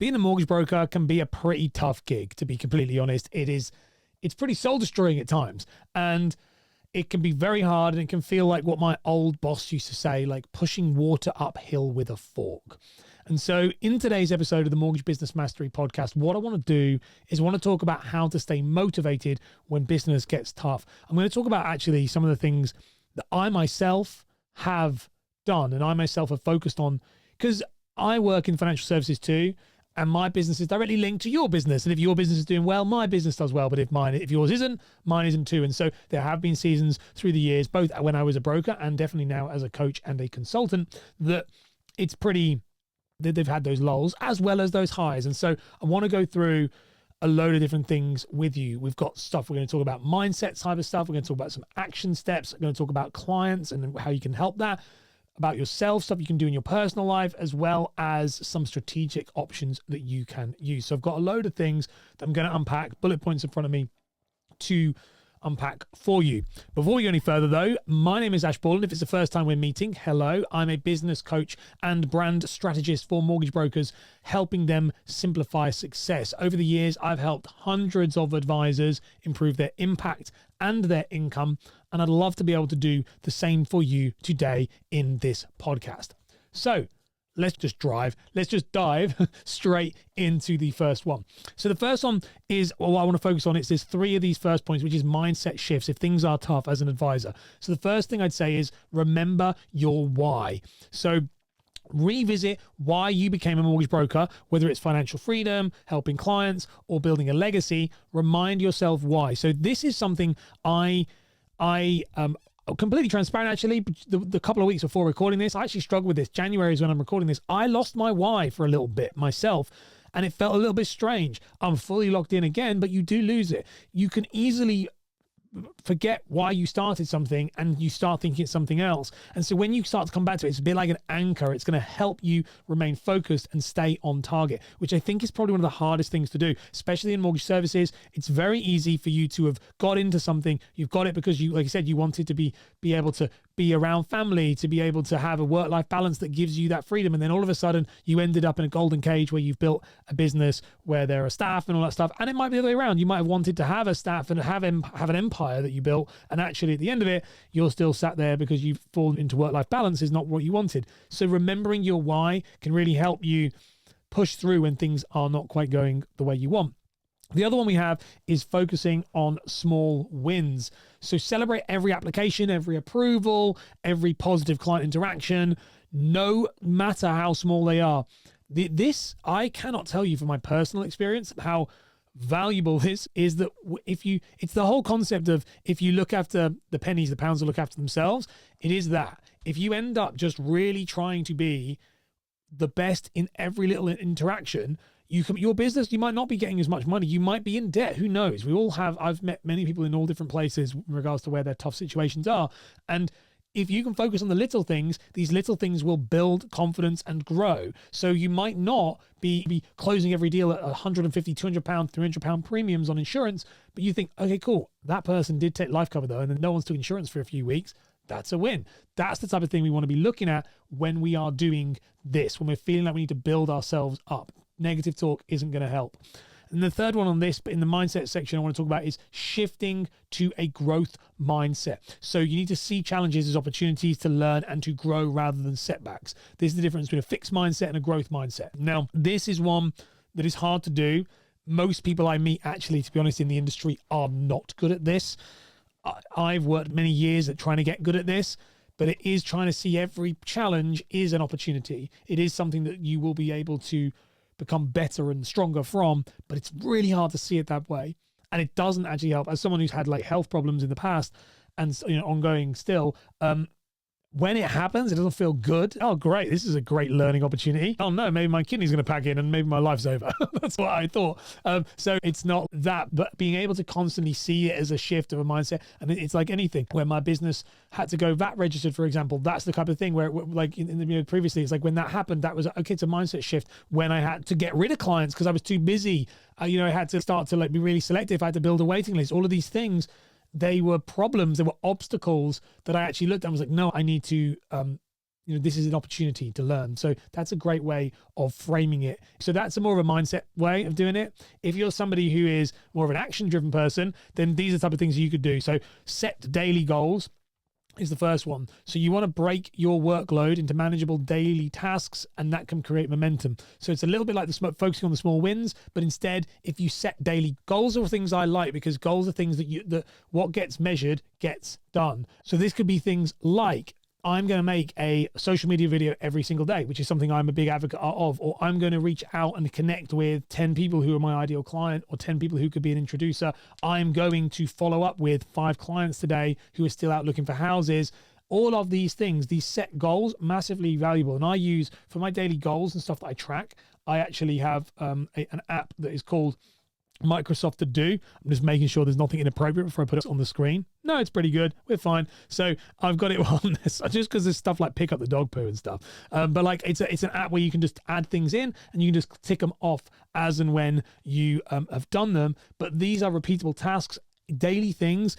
being a mortgage broker can be a pretty tough gig, to be completely honest. It's pretty soul destroying at times. And it can be very hard, and it can feel like what my old boss used to say, like pushing water uphill with a fork. And so in today's episode of the Mortgage Business Mastery podcast, what I want to do is I want to talk about how to stay motivated when business gets tough. I'm going to talk about actually some of the things that I myself have done and I myself have focused on, because I work in financial services too. And my business is directly linked to your business. And if your business is doing well, my business does well. But if yours isn't, mine isn't too. And so there have been seasons through the years, both when I was a broker and definitely now as a coach and a consultant, that they've had those lulls as well as those highs. And so I want to go through a load of different things with you. We've got stuff. We're going to talk about mindset type of stuff. We're going to talk about some action steps. We're going to talk about clients and how you can help that, about yourself, stuff you can do in your personal life, as well as some strategic options that you can use. So I've got a load of things that I'm going to unpack, bullet points in front of me to unpack for you. Before we go any further though, my name is Ash Ball, and if it's the first time we're meeting, hello, I'm a business coach and brand strategist for mortgage brokers, helping them simplify success. Over the years, I've helped hundreds of advisors improve their impact and their income, and I'd love to be able to do the same for you today in this podcast. So let's just dive straight into the first one. So the first one is, what I want to focus on, there's three of these first points, which is mindset shifts if things are tough as an advisor. So the first thing I'd say is remember your why. So revisit why you became a mortgage broker, whether it's financial freedom, helping clients, or building a legacy. Remind yourself why. So this is something I completely transparent, actually. The couple of weeks before recording this, I actually struggled with this. January is when I'm recording this. I lost my why for a little bit myself, and it felt a little bit strange. I'm fully locked in again, but you do lose it. You can easily forget why you started something and you start thinking it's something else. And so when you start to come back to it, it's a bit like an anchor. It's going to help you remain focused and stay on target, which I think is probably one of the hardest things to do, especially in mortgage services. It's very easy for you to have got into something. You've got it because you, like I said, you wanted to be able to be around family, to be able to have a work-life balance that gives you that freedom. And then all of a sudden you ended up in a golden cage where you've built a business where there are staff and all that stuff. And it might be the other way around. You might have wanted to have a staff and have an empire that you built. And actually at the end of it, you're still sat there because you've fallen into work-life balance is not what you wanted. So remembering your why can really help you push through when things are not quite going the way you want. The other one we have is focusing on small wins. So celebrate every application, every approval, every positive client interaction, no matter how small they are. This, I cannot tell you from my personal experience how valuable this is, that it's the whole concept of if you look after the pennies, the pounds will look after themselves. It is that. If you end up just really trying to be the best in every little interaction, your business, you might not be getting as much money. You might be in debt. Who knows? I've met many people in all different places in regards to where their tough situations are. And if you can focus on the little things, these little things will build confidence and grow. So you might not be closing every deal at 150, 200 pound, 300 pound premiums on insurance, but you think, okay, cool. That person did take life cover though, and then no one's took insurance for a few weeks. That's a win. That's the type of thing we want to be looking at when we are doing this, when we're feeling like we need to build ourselves up. Negative talk isn't going to help. And the third one on this, but in the mindset section I want to talk about, is shifting to a growth mindset. So you need to see challenges as opportunities to learn and to grow rather than setbacks. This is the difference between a fixed mindset and a growth mindset. Now, this is one that is hard to do. Most people I meet, actually, to be honest, in the industry are not good at this. I've worked many years at trying to get good at this, but it is trying to see every challenge is an opportunity. It is something that you will be able to become better and stronger from, but it's really hard to see it that way. And it doesn't actually help. As someone who's had like health problems in the past and ongoing still, when it happens, it doesn't feel good. Oh, great. This is a great learning opportunity. Oh no, maybe my kidney's going to pack in and maybe my life's over. That's what I thought. So it's not that, but being able to constantly see it as a shift of a mindset. And it's like anything where my business had to go VAT registered, for example, that's the type of thing where like previously, it's like when that happened, that was, okay, it's a mindset shift. When I had to get rid of clients because I was too busy, I had to start to like be really selective. I had to build a waiting list, all of these things. They were problems, they were obstacles that I actually looked at and was like, no, I need to this is an opportunity to learn. So that's a great way of framing it. So that's a more of a mindset way of doing it. If you're somebody who is more of an action-driven person, then these are the type of things you could do. So set daily goals is the first one. So you want to break your workload into manageable daily tasks, and that can create momentum. So it's a little bit like focusing on the small wins, but instead, if you set daily goals, are things I like, because goals are things that what gets measured gets done. So this could be things like, I'm going to make a social media video every single day, which is something I'm a big advocate of, or I'm going to reach out and connect with 10 people who are my ideal client, or 10 people who could be an introducer. I'm going to follow up with 5 clients today who are still out looking for houses. All of these things, these set goals, massively valuable. And I use, for my daily goals and stuff that I track, I actually have an app that is called Microsoft To Do. I'm just making sure there's nothing inappropriate before I put it on the screen. No, it's pretty good. We're fine. So I've got it on this, just because there's stuff like pick up the dog poo and stuff. But like it's an app where you can just add things in and you can just tick them off as and when you have done them. But these are repeatable tasks, daily things.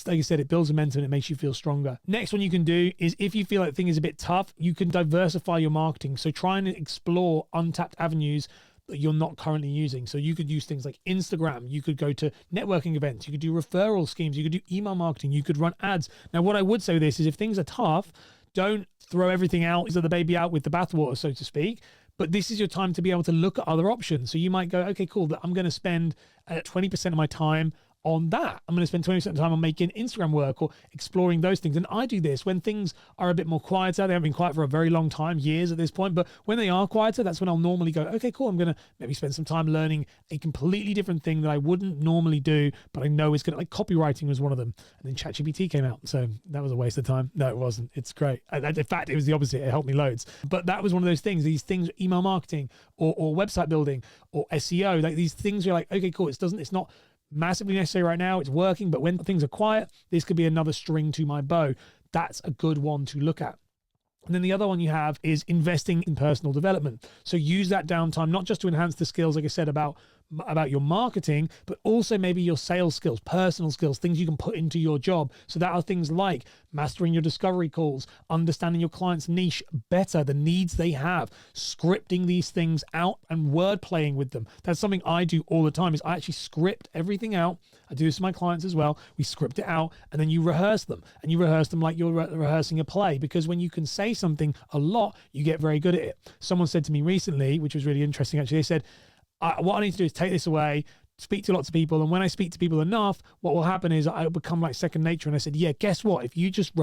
Like I said, it builds momentum and it makes you feel stronger. Next one you can do is, if you feel like the thing is a bit tough, you can diversify your marketing. So try and explore untapped avenues that you're not currently using. So you could use things like Instagram, you could go to networking events, you could do referral schemes, you could do email marketing, you could run ads. Now, what I would say with this is, if things are tough, don't throw everything out, the baby out with the bathwater, so to speak. But this is your time to be able to look at other options. So you might go, okay, cool, I'm going to spend 20% of my time on that. I'm going to spend 20% of the time on making Instagram work or exploring those things. And I do this when things are a bit more quieter. They haven't been quiet for a very long time, years at this point, but when they are quieter, that's when I'll normally go, okay, cool, I'm going to maybe spend some time learning a completely different thing that I wouldn't normally do, but I know is going to, like copywriting was one of them. And then ChatGPT came out. So that was a waste of time. No, it wasn't. It's great. In fact, it was the opposite. It helped me loads. But that was one of those things, these things, email marketing or website building or SEO, like these things are like, okay, cool. It's not massively necessary right now, it's working, but when things are quiet, this could be another string to my bow. That's a good one to look at. And then the other one you have is investing in personal development. So use that downtime, not just to enhance the skills, like I said, about your marketing, but also maybe your sales skills, personal skills, things you can put into your job. So that are things like mastering your discovery calls, understanding your client's niche better, the needs they have, scripting these things out and word playing with them. That's something I do all the time, is I actually script everything out. I do this to my clients as well. We script it out and then you rehearse them, and you rehearse them like you're rehearsing a play, because when you can say something a lot, you get very good at it. Someone said to me recently, which was really interesting actually, they said, what I need to do is take this away, speak to lots of people, and when I speak to people enough, what will happen is I'll become like second nature. And I said, yeah, guess what? If you just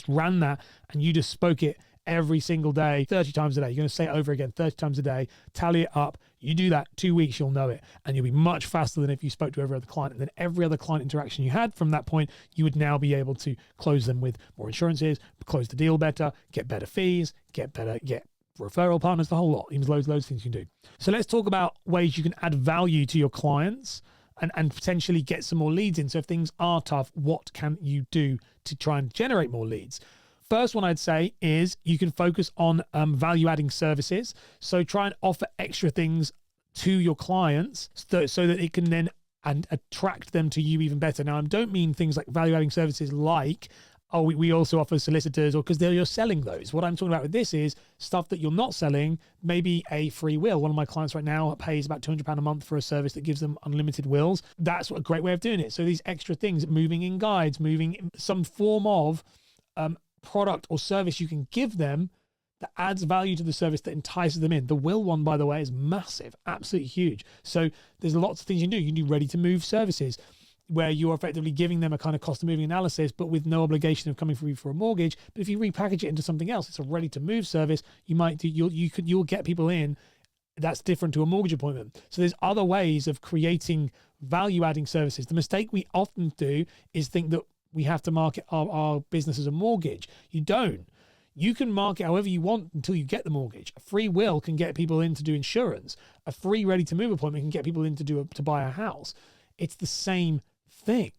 ran that and you just spoke it every single day, 30 times a day, you're going to say it over again 30 times a day, tally it up. You do that 2 weeks, you'll know it. And you'll be much faster than if you spoke to every other client. And then every other client interaction you had from that point, you would now be able to close them with more insurances, close the deal better, get better fees, get referral partners, the whole lot. There's loads of things you can do. So let's talk about ways you can add value to your clients and potentially get some more leads in. So if things are tough, what can you do to try and generate more leads? First one I'd say is you can focus on value-adding services. So try and offer extra things to your clients so that it can then attract them to you even better. Now, I don't mean things like value-adding services like, oh, we also offer solicitors, or because you're selling those. What I'm talking about with this is stuff that you're not selling, maybe a free will. One of my clients right now pays about £200 a month for a service that gives them unlimited wills. That's a great way of doing it. So these extra things, moving in guides, moving in some form of product or service you can give them that adds value to the service, that entices them in. The will one, by the way, is massive, absolutely huge. So there's lots of things you can do. You can do ready to move services, where you're effectively giving them a kind of cost of moving analysis, but with no obligation of coming for you for a mortgage. But if you repackage it into something else, it's a ready to move service. You'll get people in. That's different to a mortgage appointment. So there's other ways of creating value-adding services. The mistake we often do is think that we have to market our business as a mortgage. You don't. You can market however you want until you get the mortgage. A free will can get people in to do insurance. A free ready to move appointment can get people in to buy a house. It's the same thing.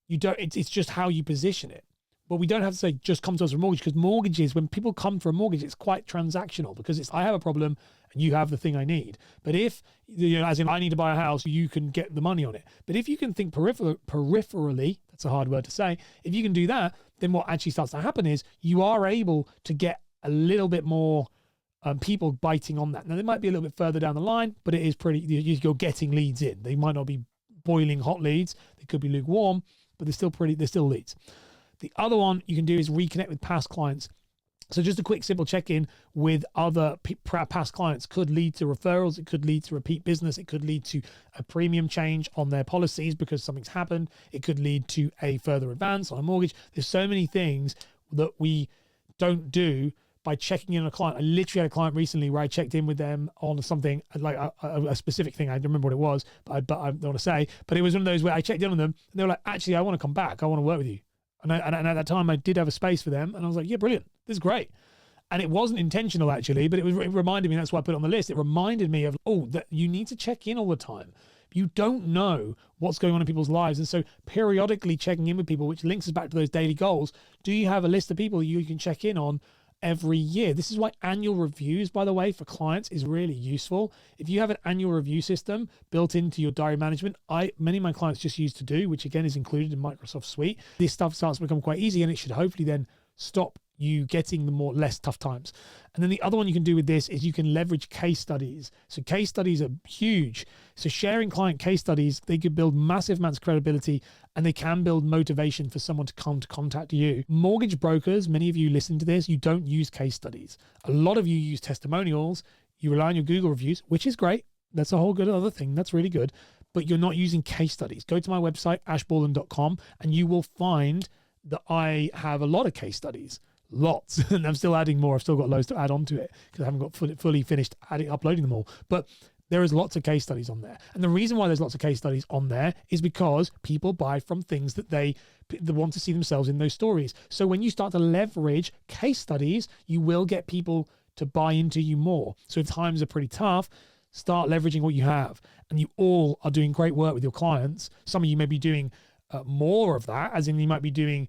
It's just how you position it. But we don't have to say just come to us for a mortgage, because mortgages, when people come for a mortgage, it's quite transactional, because it's I have a problem and you have the thing I need. But if, as in I need to buy a house, you can get the money on it. But if you can think peripherally, that's a hard word to say, if you can do that, then what actually starts to happen is you are able to get a little bit more people biting on that. Now, they might be a little bit further down the line, but it is pretty, you're getting leads in. They might not be boiling hot leads. They could be lukewarm, but they're still leads. The other one you can do is reconnect with past clients. So just a quick, simple check-in with other past clients could lead to referrals. It could lead to repeat business. It could lead to a premium change on their policies because something's happened. It could lead to a further advance on a mortgage. There's so many things that we don't do by checking in on a client. I literally had a client recently where I checked in with them on something, like a specific thing. I don't remember what it was, but I don't want to say. But it was one of those where I checked in on them and they were like, actually, I want to come back. I want to work with you. And at that time, I did have a space for them. And I was like, yeah, brilliant. This is great. And it wasn't intentional, actually, but it reminded me, that's why I put it on the list. It reminded me of, that you need to check in all the time. You don't know what's going on in people's lives. And so periodically checking in with people, which links us back to those daily goals. Do you have a list of people you can check in on every year? This is why annual reviews, by the way, for clients is really useful. If you have an annual review system built into your diary management, many of my clients just use to do, which again is included in Microsoft Suite. This stuff starts to become quite easy and it should hopefully then stop you getting the less tough times. And then the other one you can do with this is you can leverage case studies. So case studies are huge. So sharing client case studies, they could build massive amounts of credibility and they can build motivation for someone to come to contact you. Mortgage brokers, many of you listen to this, you don't use case studies. A lot of you use testimonials. You rely on your Google reviews, which is great. That's a whole good other thing. That's really good. But you're not using case studies. Go to my website, ashborland.com, and you will find that I have a lot of case studies. Lots. And I'm still adding more. I've still got loads to add on to it because I haven't got fully finished uploading them all. But there is lots of case studies on there. And the reason why there's lots of case studies on there is because people buy from things that they want to see themselves in those stories. So when you start to leverage case studies, you will get people to buy into you more. So if times are pretty tough, start leveraging what you have. And you all are doing great work with your clients. Some of you may be doing more of that, as in you might be doing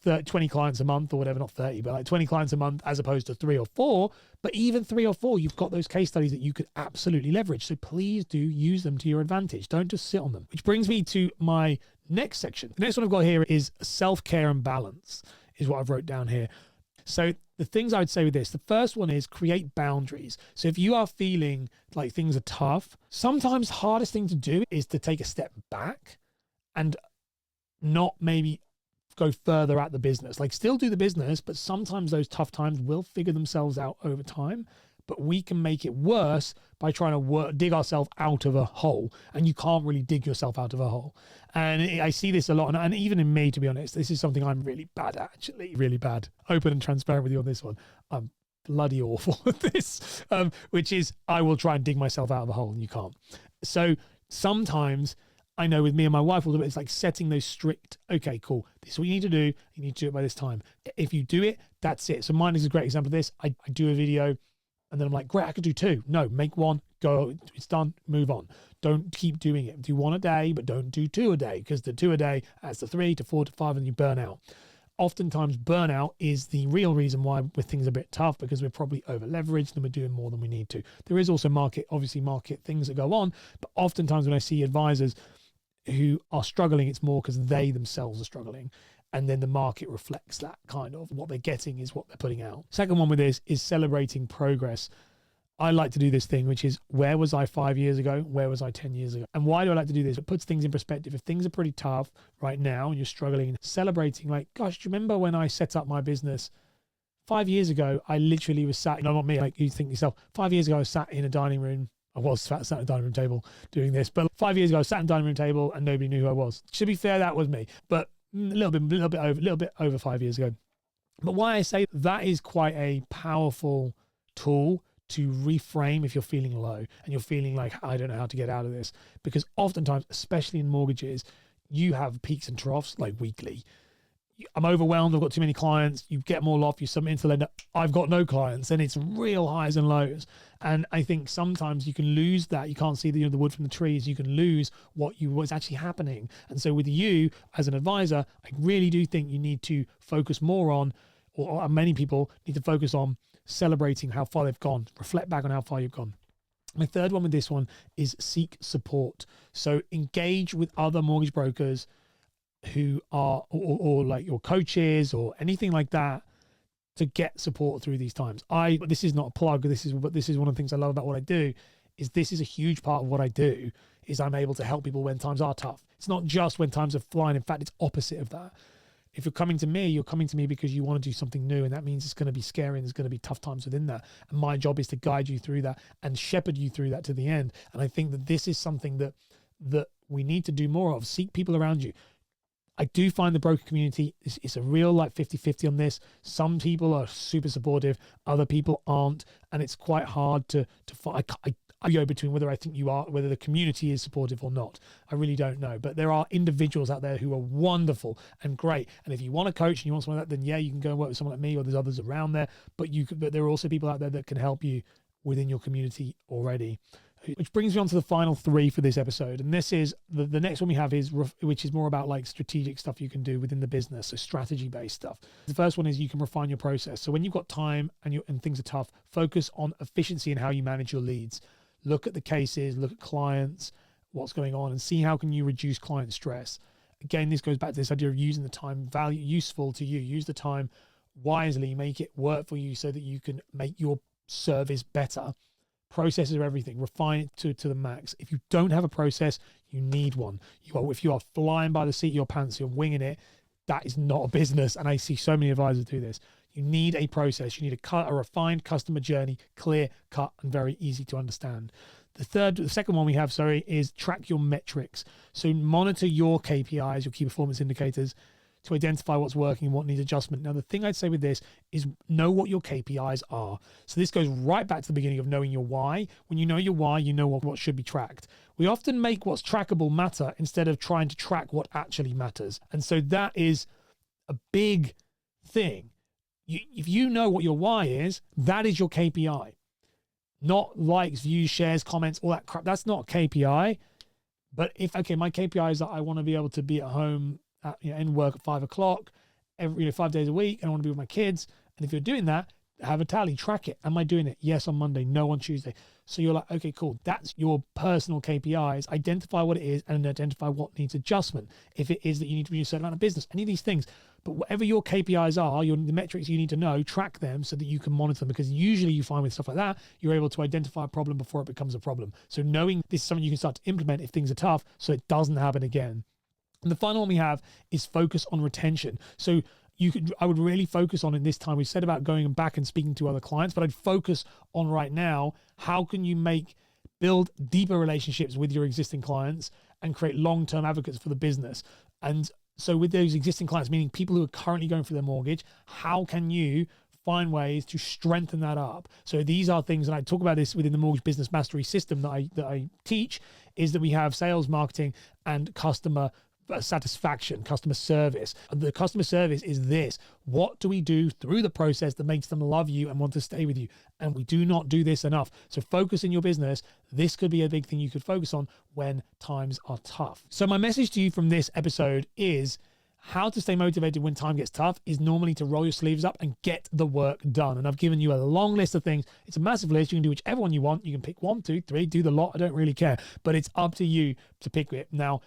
20 clients a month or whatever, not 30, but like 20 clients a month as opposed to 3 or 4. But even 3 or 4, you've got those case studies that you could absolutely leverage. So please do use them to your advantage. Don't just sit on them. Which brings me to my next section. The next one I've got here is self-care and balance, is what I've wrote down here. So the things I would say with this, the first one is create boundaries. So if you are feeling like things are tough, sometimes the hardest thing to do is to take a step back and not maybe go further at the business. Like still do the business, but sometimes those tough times will figure themselves out over time. But we can make it worse by trying to dig ourselves out of a hole. And you can't really dig yourself out of a hole. And I see this a lot. And even in me, to be honest, this is something I'm really bad at, actually. Really bad. Open and transparent with you on this one. I'm bloody awful at this, which is I will try and dig myself out of a hole and you can't. So sometimes I know with me and my wife, it's like setting those strict, okay, cool. This is what you need to do. You need to do it by this time. If you do it, that's it. So mine is a great example of this. I do a video and then I'm like, great, I could do 2. No, make 1, go, it's done, move on. Don't keep doing it. Do 1 a day, but don't do 2 a day because the 2 a day adds to 3 to 4 to 5 and you burn out. Oftentimes burnout is the real reason why things are a bit tough because we're probably over leveraged and we're doing more than we need to. There is also market things that go on, but oftentimes when I see advisors who are struggling, it's more because they themselves are struggling. And then the market reflects that kind of what they're getting is what they're putting out. Second one with this is celebrating progress. I like to do this thing, which is where was I 5 years ago? Where was I 10 years ago? And why do I like to do this? It puts things in perspective. If things are pretty tough right now and you're struggling, celebrating like, gosh, do you remember when I set up my business 5 years ago? I literally was sat, not me, like you think to yourself, 5 years ago I was sat in a dining room. I was sat at a dining room table doing this, but 5 years ago I was sat at a dining room table and nobody knew who I was. To be fair, that was me, but a little bit over 5 years ago. But why I say that is quite a powerful tool to reframe if you're feeling low and you're feeling like, I don't know how to get out of this, because oftentimes, especially in mortgages, you have peaks and troughs like weekly. I'm overwhelmed. I've got too many clients. You get them all off. You submit into lender. I've got no clients, and it's real highs and lows. And I think sometimes you can lose that. You can't see the wood from the trees. You can lose what's actually happening. And so with you as an advisor, I really do think you need to focus more on, or many people need to focus on celebrating how far they've gone. Reflect back on how far you've gone. My third one with this one is seek support. So engage with other mortgage brokers who are, or like your coaches or anything like that, to get support through these times. This is not a plug. This is one of the things I love about what I do. Is this is a huge part of what I do. Is I'm able to help people when times are tough. It's not just when times are flying. In fact, it's opposite of that. If you're coming to me because you want to do something new, and that means it's going to be scary and there's going to be tough times within that. And my job is to guide you through that and shepherd you through that to the end. And I think that this is something that we need to do more of. Seek people around you. I do find the broker community is a real 50-50 on this. Some people are super supportive, other people aren't, and it's quite hard to find. I go between whether I think whether the community is supportive or not. I really don't know. But there are individuals out there who are wonderful and great. And if you want a coach and you want someone like that, then yeah, you can go and work with someone like me, or there's others around there. But there are also people out there that can help you within your community already. Which brings me on to the final three for this episode. And this is the next one we have which is more about strategic stuff you can do within the business. So strategy-based stuff. The first one is you can refine your process. So when you've got time and things are tough, focus on efficiency and how you manage your leads. Look at the cases, look at clients, what's going on, and see how can you reduce client stress. Again, this goes back to this idea of using the time useful to you. Use the time wisely, make it work for you so that you can make your service better. Processes are everything. Refine it to the max. If you don't have a process, you need one. If you are flying by the seat of your pants, you're winging it, that is not a business. And I see so many advisors do this. You need a process. You need a refined customer journey, clear, cut, and very easy to understand. The second one we have, is track your metrics. So monitor your KPIs, your key performance indicators, to identify what's working and what needs adjustment. Now, the thing I'd say with this is know what your KPIs are. So this goes right back to the beginning of knowing your why. When you know your why, you know what should be tracked. We often make what's trackable matter instead of trying to track what actually matters. And so that is a big thing. If you know what your why is, that is your KPI. Not likes, views, shares, comments, all that crap. That's not a KPI. But my KPI is that I want to be able to be at home, in work at 5 o'clock, 5 days a week, and I want to be with my kids. And if you're doing that, have a tally, track it. Am I doing it? Yes, on Monday, no on Tuesday. So you're like, okay, cool. That's your personal KPIs. Identify what it is and identify what needs adjustment. If it is that you need to be a certain amount of business, any of these things. But whatever your KPIs are, the metrics you need to know, track them so that you can monitor them. Because usually you find with stuff like that, you're able to identify a problem before it becomes a problem. So knowing this is something you can start to implement if things are tough so it doesn't happen again. And the final one we have is focus on retention. So I would really focus on in this time. We said about going back and speaking to other clients, but I'd focus on right now, how can you build deeper relationships with your existing clients and create long-term advocates for the business? And so with those existing clients, meaning people who are currently going through their mortgage, how can you find ways to strengthen that up? So these are things, and I talk about this within the Mortgage Business Mastery system that I teach, is that we have sales, marketing, and customer satisfaction, customer service. The customer service is this: what do we do through the process that makes them love you and want to stay with you? And we do not do this enough. So focus in your business. This could be a big thing you could focus on when times are tough. So my message to you from this episode is how to stay motivated when time gets tough is normally to roll your sleeves up and get the work done. And I've given you a long list of things. It's a massive list. You can do whichever one you want. You can pick 1, 2, 3, do the lot. I don't really care, but it's up to you to pick it. Now,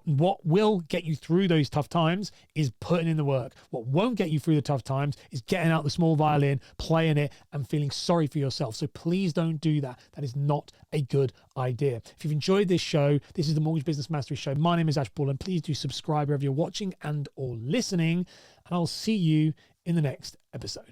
what will get you through those tough times is putting in the work. What won't get you through the tough times is getting out the small violin, playing it, and feeling sorry for yourself. So please don't do that. That is not a good idea. If you've enjoyed this show, this is the Mortgage Business Mastery Show. My name is Ash Paul, and please do subscribe wherever you're watching and or listening, and I'll see you in the next episode.